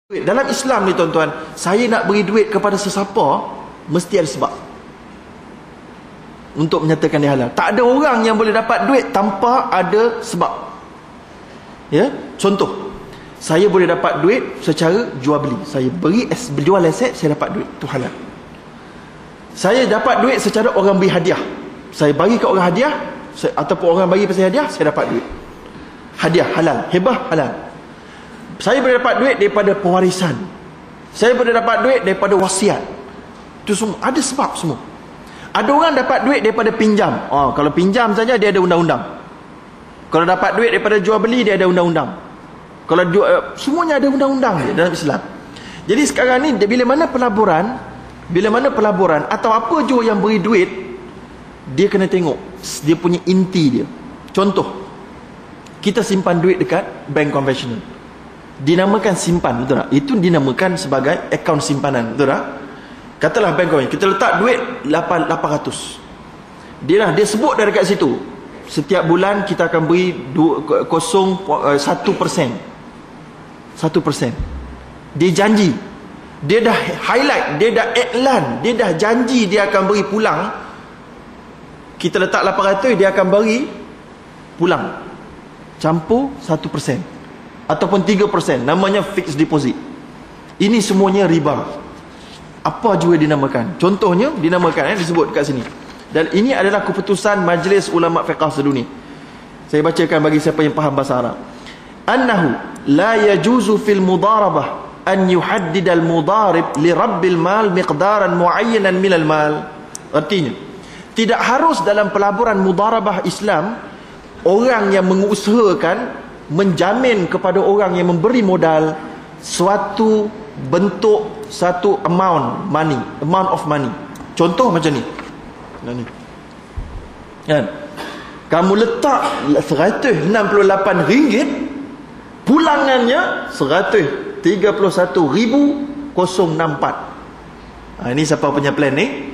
Dalam Islam ni tuan-tuan, saya nak beri duit kepada sesiapa mesti ada sebab untuk menyatakan dia halal. Tak ada orang yang boleh dapat duit tanpa ada sebab. Ya, contoh, saya boleh dapat duit secara jual beli. Saya jual aset, saya dapat duit, itu halal. Saya dapat duit secara orang beri hadiah. Saya bagi ke orang hadiah, ataupun orang bagi pasal hadiah, saya dapat duit. Hadiah halal, hebah halal. Saya boleh dapat duit daripada pewarisan. Saya boleh dapat duit daripada wasiat. Itu semua ada sebab semua. Ada orang dapat duit daripada pinjam. Kalau pinjam saja dia ada undang-undang. Kalau dapat duit daripada jual beli dia ada undang-undang. Kalau semuanya ada undang-undang dalam Islam. Jadi sekarang ni bila mana pelaburan atau apa jua yang beri duit, dia kena tengok dia punya inti dia. Contoh, kita simpan duit dekat bank konvensional. Dinamakan simpan, betul tak? Itu dinamakan sebagai akaun simpanan, betul tak? Katalah bank konvensional, kita letak duit 800. Dia sebut dah dekat situ, setiap bulan kita akan beri 1%. 1%. Dia janji, dia dah highlight, dia dah iklan, dia dah janji dia akan beri pulang. Kita letak 800, dia akan beri pulang campur 1% ataupun 3%, namanya fixed deposit. Ini semuanya riba. Apa juga dinamakan? Contohnya dinamakan, disebut kat sini. Dan ini adalah keputusan Majlis Ulama Fiqh sedunia. Saya bacakan bagi siapa yang faham bahasa Arab. Annahu la yajuzu fil mudarabah an yuhaddid al mudarib li rabbil mal miqdaran muayyanan min al mal. Artinya, tidak harus dalam pelaburan mudarabah Islam orang yang mengusahakan menjamin kepada orang yang memberi modal suatu bentuk, satu amount of money. Contoh macam ni. Kan? Kamu letak RM168, pulangannya 131,064. Ini siapa punya plan ni?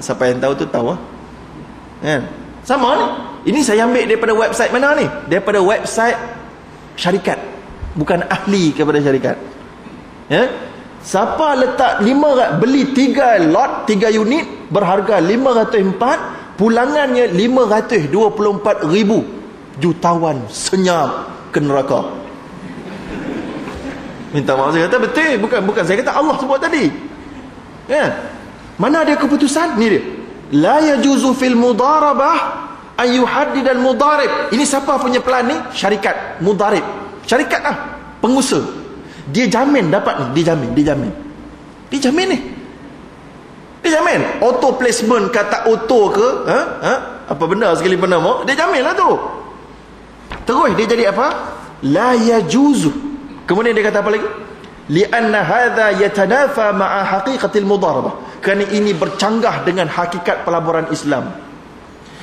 Siapa yang tahu tu tahu. Kan? Sama ni. Ini saya ambil daripada website mana ni? Daripada website syarikat, bukan ahli kepada syarikat. Ya, siapa letak beli 3 lot, 3 unit berharga 504, pulangannya 524,000, jutawan senyap ke neraka. Minta maaf, saya kata betul, bukan saya kata, Allah sebut tadi. Ya, mana ada keputusan ni dia. La yajuzu fil mudarabah an yuhaddid al mudarib. Ini siapa punya plan ni? Syarikat mudarib. Syarikat lah, pengusaha. Dia jamin dapat ni, dia jamin ni. Dia jamin. Auto placement kata auto ke, apa benda sekali benda mau, dia jamin lah tu. Terus dia jadi apa? La yajuzu. Kemudian dia kata apa lagi? Li'anna hadha yatanafa ma'a haqiqatil mudarabah. Kerana ini bercanggah dengan hakikat pelaburan Islam.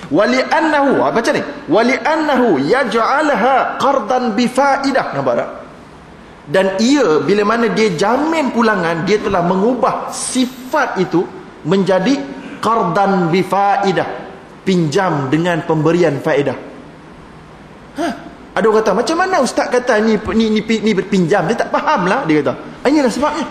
Wali'annahu, baca ni, wali'annahu yaj'alaha qardan bifaidah. Nampak tak? Dan ia, bila mana dia jamin pulangan, dia telah mengubah sifat itu menjadi qardan bifaidah, pinjam dengan pemberian faedah. Ada orang kata, macam mana ustaz kata ni pinjam? Dia tak faham lah, dia kata. Inilah sebabnya.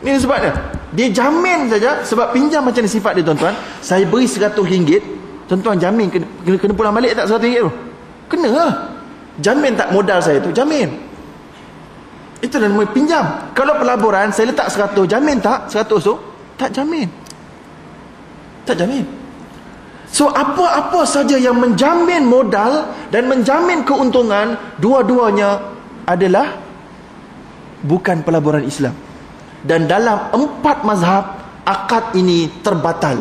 Ini sebabnya. Dia jamin saja, sebab pinjam macam ni sifat dia, tuan-tuan. Saya beri RM100, tuan-tuan jamin kena pulang balik tak RM100 tu? Kena lah. Jamin tak modal saya tu? Jamin. Itu namanya pinjam. Kalau pelaburan saya letak 100, jamin tak 100 tu? Tak jamin. Tak jamin. So apa-apa saja yang menjamin modal dan menjamin keuntungan, dua-duanya adalah bukan pelaburan Islam. Dan dalam 4 mazhab, akad ini terbatal.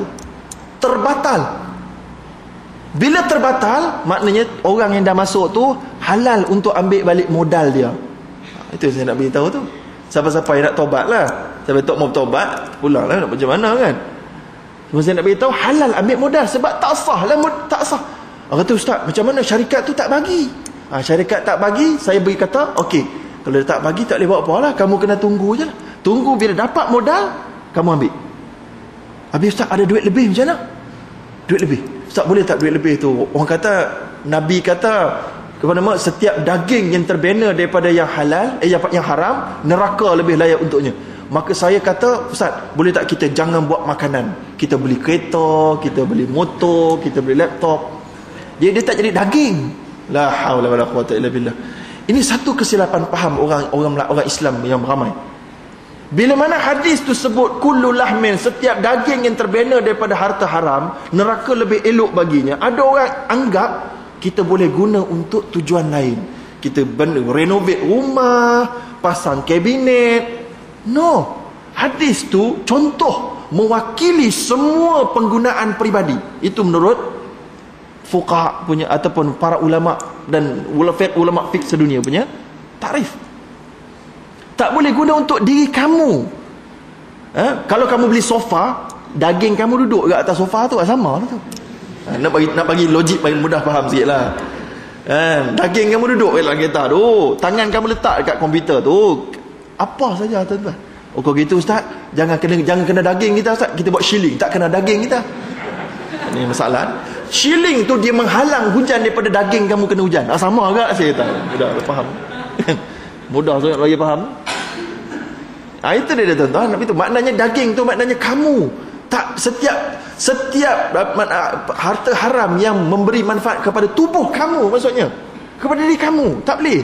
Bila terbatal, maknanya orang yang dah masuk tu halal untuk ambil balik modal dia. Itu saya nak beritahu tu. Siapa-siapa yang nak tobat lah. Siapa tak mau tobat, pulang lah, nak macam mana kan. Cuma saya nak beritahu, halal ambil modal. Sebab tak sah lah, tak sah. Orang kata, ustaz, macam mana syarikat tu tak bagi? Syarikat tak bagi, saya beri kata, okey, kalau dia tak bagi, tak boleh buat apa lah. Kamu kena tunggu je lah. Tunggu bila dapat modal, kamu ambil. Habis ustaz, ada duit lebih macam mana? Duit lebih. Ustaz, boleh tak duit lebih tu? Orang kata, Nabi kata kepada mak, setiap daging yang terbina daripada yang halal, yang haram, neraka lebih layak untuknya. Maka saya kata, Ustaz, boleh tak kita jangan buat makanan, kita beli kereta, kita beli motor, kita beli laptop, dia tak jadi daging. La haula wala quwata illa billah. Ini satu kesilapan faham orang Islam yang ramai. Bila mana hadis tu sebut kullu lahmin, setiap daging yang terbina daripada harta haram, neraka lebih elok baginya, ada orang anggap kita boleh guna untuk tujuan lain. Kita renovate rumah, pasang kabinet. No. Hadis tu contoh mewakili semua penggunaan peribadi. Itu menurut fuqaha punya ataupun para ulama dan ulama fiqh sedunia punya takrif. Tak boleh guna untuk diri kamu. Kalau kamu beli sofa, daging kamu duduk kat atas sofa tu sama lah tu. Nak bagi logik paling mudah faham sikit lah. Daging kamu duduk dalam kereta tu, tangan kamu letak dekat komputer tu, apa saja tuan-tuan. Kalau gitu Ustaz, jangan kena daging kita Ustaz, kita buat shilling, tak kena daging kita. Ini masalah. Shilling tu dia menghalang hujan daripada daging kamu kena hujan. Sama agak saya kata. Mudah faham. Mudah sangat bagi faham. Itu dia tuan-tuan. Tapi tu maknanya daging tu maknanya kamu. Tak setiap harta haram yang memberi manfaat kepada tubuh kamu, maksudnya kepada diri kamu, tak boleh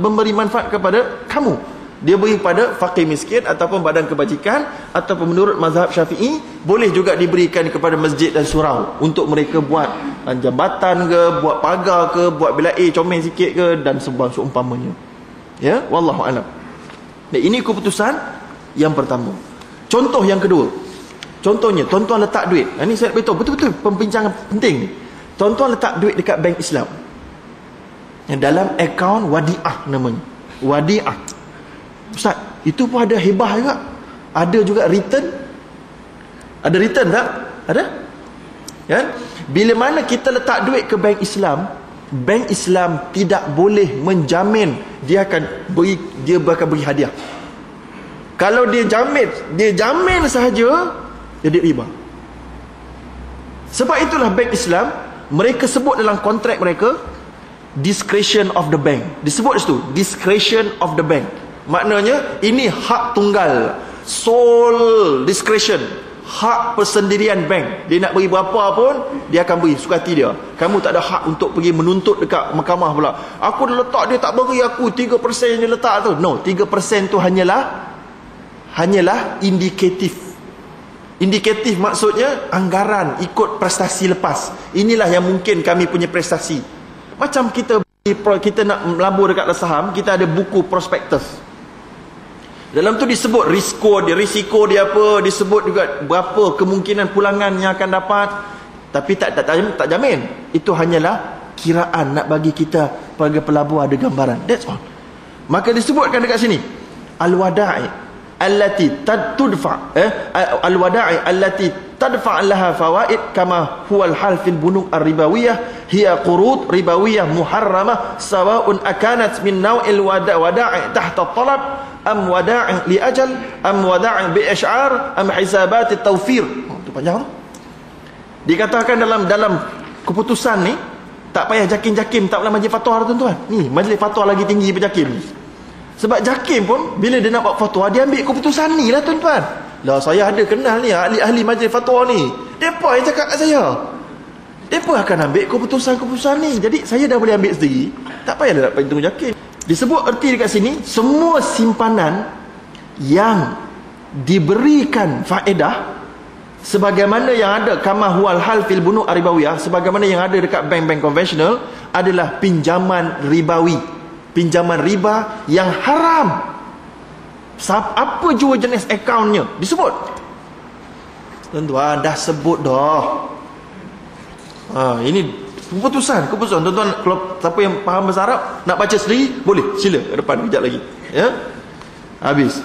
memberi manfaat kepada kamu. Dia beri pada fakir miskin ataupun badan kebajikan, ataupun menurut mazhab Syafi'i boleh juga diberikan kepada masjid dan surau untuk mereka buat jambatan ke, buat pagar ke, buat bilik comel sikit ke, dan seumpamanya. Ya, wallahu alam. Dan ini keputusan yang pertama. Contoh yang kedua. Contohnya, tuan-tuan letak duit. Ini saya beritahu betul-betul pembincangan penting ni. Tuan-tuan letak duit dekat bank Islam. Yang dalam akaun wadiah namanya. Wadiah. Ustaz, itu pun ada hibah juga. Ada juga return. Ada return tak? Ada? Kan? Bila mana kita letak duit ke bank Islam tidak boleh menjamin dia akan beri hadiah. Kalau dia jamin sahaja, jadi riba. Sebab itulah bank Islam, mereka sebut dalam kontrak mereka discretion of the bank. Disebut situ discretion of the bank. Maknanya ini hak tunggal, sole discretion, hak persendirian bank. Dia nak beri berapa pun dia akan beri suka hati dia. Kamu tak ada hak untuk pergi menuntut dekat mahkamah pula. Aku dah letak, dia tak beri aku 3% dia letak tu. No, 3% tu hanyalah indikatif. Indikatif maksudnya anggaran ikut prestasi lepas. Inilah yang mungkin kami punya prestasi. Macam kita nak melabur dekat saham, kita ada buku prospektus. Dalam tu disebut risiko dia apa, disebut juga berapa kemungkinan pulangan yang akan dapat. Tapi tak jamin. Itu hanyalah kiraan nak bagi kita sebagai pelabur ada gambaran. That's all. Maka disebutkan dekat sini al-wada'i allati tudfa al-wada'i allati tadfa' laha fawaid kama huwa al-hal fil bunuk ar-ribawiyah hiya qurud ribawiyah muharramah sawa'un akanat min naw'il wada'i tahta talab am wada'i li ajal am wada'i bi ish'ar am hisabat at-tawfir. Itu panjang tu. Dikatakan dalam keputusan ni tak payah jakim-jakim, tak payah majlis fatwa tuan-tuan. Ni majlis fatwa lagi tinggi daripada jakim ni. Sebab jakim pun bila dia nak buat fatwa, dia ambil keputusan ni lah tuan-tuan. Lah saya ada kenal ni ahli-ahli majlis fatwa ni. Depa yang cakap kat saya. Depa akan ambil keputusan-keputusan ni. Jadi saya dah boleh ambil sendiri. Tak payah nak tunggu jakim. Disebut erti dekat sini, semua simpanan yang diberikan faedah sebagaimana yang ada kama huwal hal fil bunuk ar-ribawiyah, sebagaimana yang ada dekat bank-bank konvensional adalah pinjaman ribawi. Pinjaman riba yang haram. Apa jua jenis akaunnya disebut. Tuan-tuan dah sebut dah. Ini keputusan tuan-tuan. Kalau siapa yang faham bahasa Arab nak baca sendiri boleh, sila ke depan kejap lagi. Ya, habis.